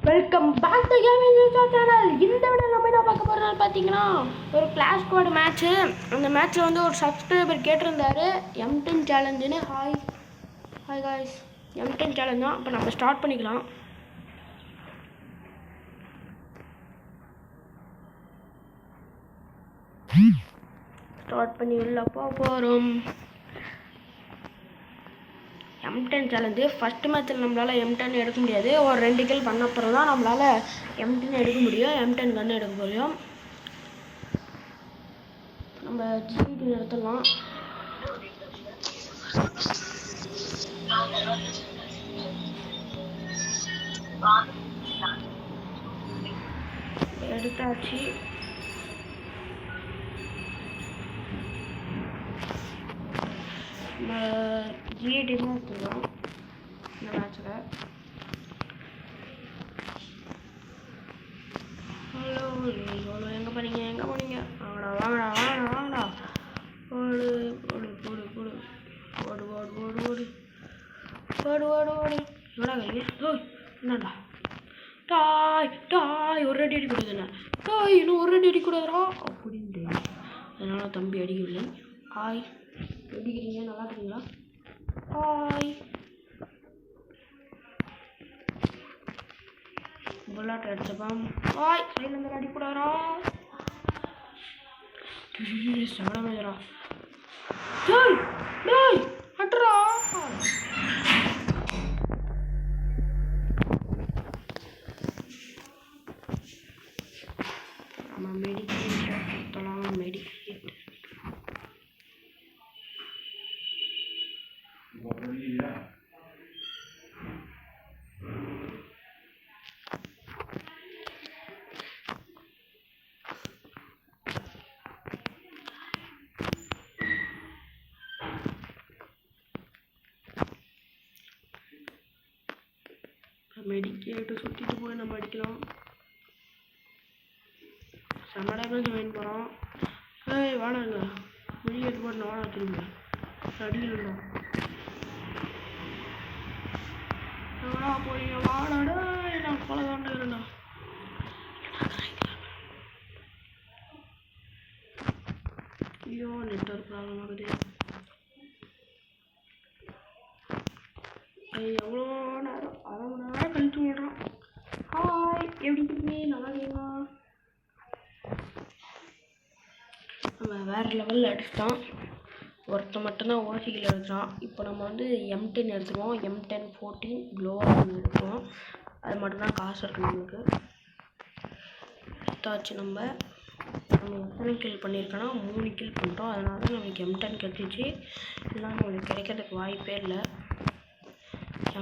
Welcome back to gaming channel. இந்த video நம்ம என்ன பார்க்க போகிறோம்னு பார்த்தீங்கன்னா, ஒரு கிளாஸ் ஸ்குவாட் மேட்ச்சு. அந்த மேட்ச்சில் வந்து ஒரு சப்ஸ்கிரைபர் கேட்டிருந்தாரு M10 சேலஞ்சுன்னு. Hi guys, M10 challenge தான். இப்போ நம்ம ஸ்டார்ட் பண்ணிக்கலாம். ஸ்டார்ட் பண்ணி உள்ள போகிறோம். M10 சேலஞ்சு ஃபஸ்ட்டு மேட்ச்சில் நம்மளால் M10 எடுக்க முடியாது. ஒரு 2 கில் பண்ண அப்புறம் தான் நம்மளால் M10 எடுக்க முடியும். M10 கன்று எடுக்க முடியும். நம்ம ஜிடி எடுத்துடலாம். எடுத்தாச்சு. நம்ம ஜிடி தான் எடுத்துக்கலாம் இந்த மேட்ச்சில். ஹலோ ஹலோ, எங்கே போனீங்க? வாங்கடா. ஓடு என்னடா கைங்க? என்னடா டாய் ஒரு அடி அடிக்கூடாதுண்ணே. இன்னும் ஒரு அடி அடிக்கூடாதுரா அப்படின்ட்டு. அதனால் தம்பி அடிக்கவில்லை. ஹாய், அடிக்கிறீங்க, நல்லா இருக்கீங்களா? ஹாய். புல்லாட்டை அடிச்சப்பான். ஹாய், சைடில் இருந்தால் அடிக்கூடாதா? சவடமேரா. டேய் அட்ரா. நம்ம மெடிக்கேட் சுற்றலாம். மெடிக்கேட் மெடிக்கேட்டு சுற்றிட்டு போய் நம்ம அடிக்கலாம். செம்மடாக ஜாயின் போகிறோம். வாடாங்க, மெடிக்கேட் போட்டு வாடா, திரும்ப அடிக்கணும். எவ்வளோ போறீங்க? வாடாடா, நான் கொலை தாண்டா. ஐயோ, நெட்வொர்க் ப்ராப்ளம் ஆகுது. எவ்வளோ நேரம், அரை மணி நேரம் கழிச்சு விடுறான். ஹாய், எப்படி இருக்கீங்க? நல்லா இருக்கீங்களா? நம்ம வேறு லெவலில் அடிச்சிட்டோம். ஒருத்தன் மட்டும்தான் ஓசிக்கில் எடுத்துட்டான். இப்போ நம்ம வந்து M10 எடுத்துருவோம். M10 14 க்ளோவால் எடுத்துருவோம். அது மட்டும்தான் காசு இருக்குது நம்மளுக்கு. எடுத்தாச்சு. நம்ம எத்தனை கில் பண்ணியிருக்கோன்னா 3 கில் பண்ணிட்டோம். அதனால தான் நமக்கு M10 கிடச்சிச்சு. இல்லைனா நம்மளுக்கு கிடைக்கிறதுக்கு வாய்ப்பே இல்லை.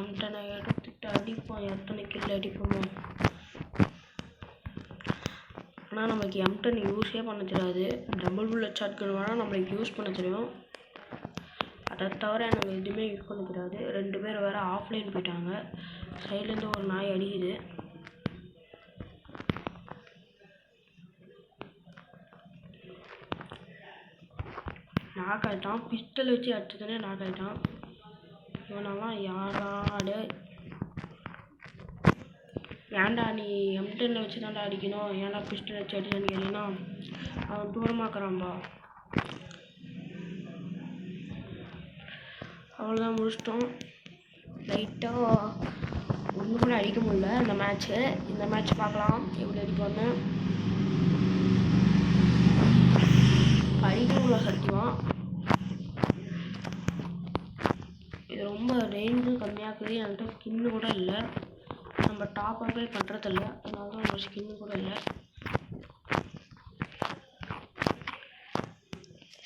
M10 எடுத்துகிட்டு அடிப்போம். எத்தனை கில் அடிப்போமோ. ஆனால் நமக்கு M10 யூஸே பண்ண தெரியாது. டபுள் புல்லட் ஷாட்கன் வேணால் நம்மளுக்கு யூஸ் பண்ண தெரியும். அதை தவிர எனக்கு எதுவுமே யூஸ் பண்ண தெரியாது. 2 பேர் வேறு ஆஃப்லைன் போயிட்டாங்க. சைட்லேருந்து ஒரு நாய் அடிக்குது. நாக் ஆகிட்டான். பிஸ்டல் வச்சு அடிச்சதுனே நாக் ஆகிட்டான். இவனெல்லாம் யாராடு? ஏன்டா நீ M10 வச்சு தான்டா அடிக்கணும், ஏன்டா பிஸ்டல் வச்சு அடிச்சான்னு கேட்டீங்கன்னா, அவன் தூரமாக்குறான்பா. அவ்வளோதான், முடிச்சிட்டோம். லைட்டாக ஒன்று கூட அடிக்க முடியல இந்த மேட்ச்சு. இந்த மேட்ச் பார்க்கலாம் எப்படி அடிப்போன்னு. அடிக்க முடியல சத்தியமாக. இது ரொம்ப ரேஞ்சும் கம்மியாக்குது. என்கிட்ட ஸ்கின்னு கூட இல்லை. நம்ம டாப் அப்ளை பண்ணுறதில்ல, அதனால தான் நம்ம ஸ்கின்னு கூட இல்லை.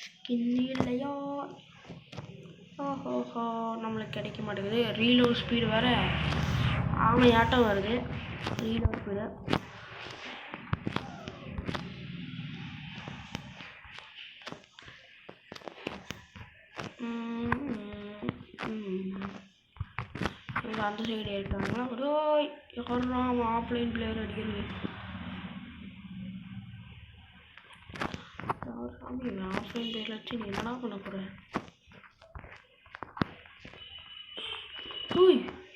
ஸ்கின்னு இல்லையா? ஓஹோஹோ, நம்மளுக்கு கிடைக்க மாட்டேங்குது. ரீலோட் ஸ்பீடு வேறு ஆமையாட்டம் வருது. ரீலோட் ஸ்பீடு அந்த சைடு இருக்காங்களா? யாரும் ஆஃப்லைன் பிளேயர் அடிக்கிறது. சாமி, ஆஃப்லைன் பிளேயர் வச்சு நீ என்னடா பண்ண போகிற?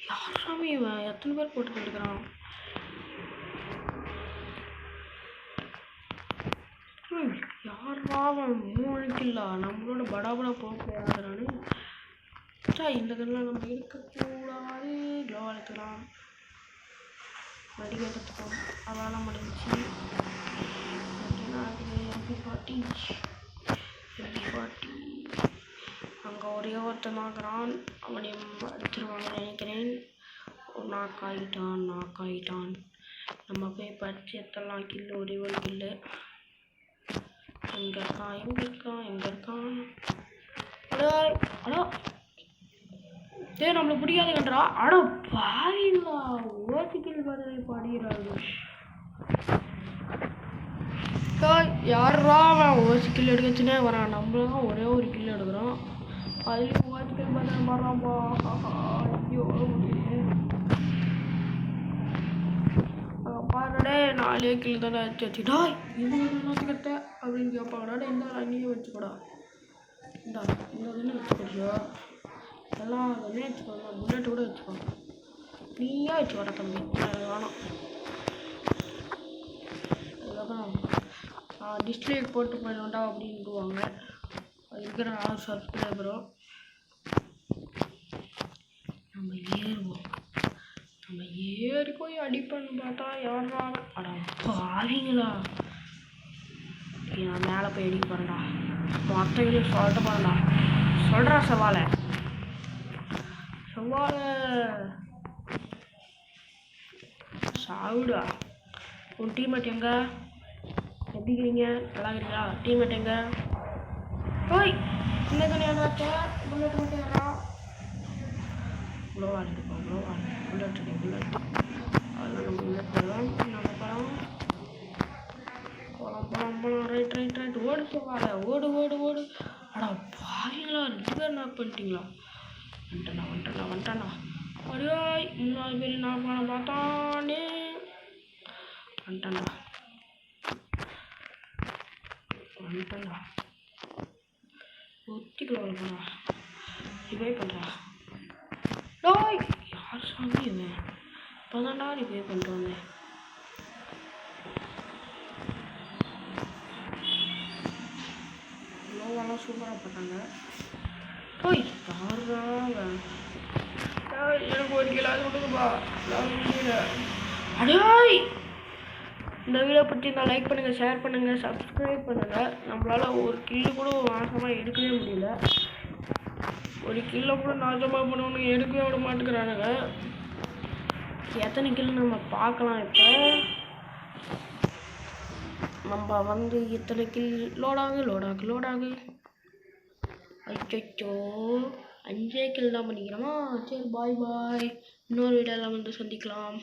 யார் சாமி இவன்? எத்தனை பேர் போட்டு எடுக்கிறான்? அவன் 3 கில்லா நம்மளோட படாபடா போகிறான்னு இந்த கல்லாம் நம்ம இருக்கக்கூடாது. க்ளோ எடுத்துக்கலாம், மெடிக்கல் எடுத்துக்கோம், அதெல்லாம் முடிஞ்சிச்சு. MP40 அங்கே ஒரே ஒருத்தன் வாங்குறான், அவனையும் அடிச்சிருவாங்கன்னு நினைக்கிறேன். நாக் ஆகிட்டான். நம்ம போய் படிச்சு எத்தலாம் கில்லு, ஒரே ஒரு கில்லு. எங்கே இருக்கான்? அடோ நம்மளுக்கு பிடிக்காதுன்றா. அடோ பாருங்களா, ஓசி கில் பதிலை பாடுகிறாரு. யாரா அவன் ஓசி கில் எடுக்கச்சுன்னே வரான், நம்மளும் ஒரே ஒரு கில் எடுக்கிறோம், அதுலேயும் ஓசி கில் பதிலை பாடுறான்ப்பா. ஐயோ பாருடே, 4 கில் தானே வச்சுடா, இது கிட்ட அப்படின்னு கேட்பாங்கடா. இந்த அங்கேயே வச்சுக்கூடா, இந்த இதுன்னு வச்சுக்கோ, எல்லாம் அதுன்னே வச்சுக்கோங்க, புல்லட் கூட வச்சுக்கோங்க, நீயே வச்சு வர தம்பி, வேணாம். அதுக்கப்புறம் டிஸ்பிளே போட்டு போயிடும்டா அப்படின்ட்டுவாங்க. இருக்கிற 6 சப்ஸ்கிரைபரும். நம்ம ஏறி போய் அடிப்பேன்னு பார்த்தா யாரா? அடா பாவீங்களா, நான் மேலே போய் அடிக்க போகிறேன்டா, மொத்த வீடியோ சொல்லிட்டு போகிறேன்டா, சொல்கிறா சவாலை சாவுடா. உன் டீம்மேட் எங்க? எப்படி இருக்கிறீங்க? நல்லா இருக்கிறீங்களா? டீம்மேட் எங்க? ஓய் இந்த துணியாச்சா புல்லட் மட்டும் ஏறான். புல்லட் அதெல்லாம் நம்ம புல்லட் போகலாம். ரைட் ஓடு சவாலை, ஓடு. அடா பாருங்களா, 2 பேர் நாக் பண்ணிட்டீங்களா? வந்துட்டானா அப்படியே 3வது பேர் நாக் பண்ண பார்த்தானே. வந்துட்டான்டா ஒத்திக்குள்ள போனா ரிவைவ் பண்ணுறா. யார் சாமி இவன்? இப்போதான்டா ரிவைவ் பண்ணிட்டு வந்தேன். லோவெல்லாம் சூப்பராக போட்டாங்க. எனக்கு ஒரு கிலோ கொடுக்குப்பா. அடாய், இந்த வீடியோ பற்றி நான் லைக் பண்ணுங்கள், ஷேர் பண்ணுங்கள், சப்ஸ்கிரைப் பண்ணுங்கள். நம்மளால் ஒரு கில்லு கூட நாசமாக எடுக்கவே முடியல. ஒரு கில்லை கூட நாசமாக பண்ணணும் எடுக்கவே விட மாட்டேங்கிறானுங்க. எத்தனை கில்லு நம்ம பார்க்கலாம். இப்போ நம்ம எத்தனை கில் லோடாகு. அச்சோ 5 கில் தான் பண்ணிக்கிறோமா? சரி பாய். இன்னொரு வீடியோவில் சந்திக்கலாம்.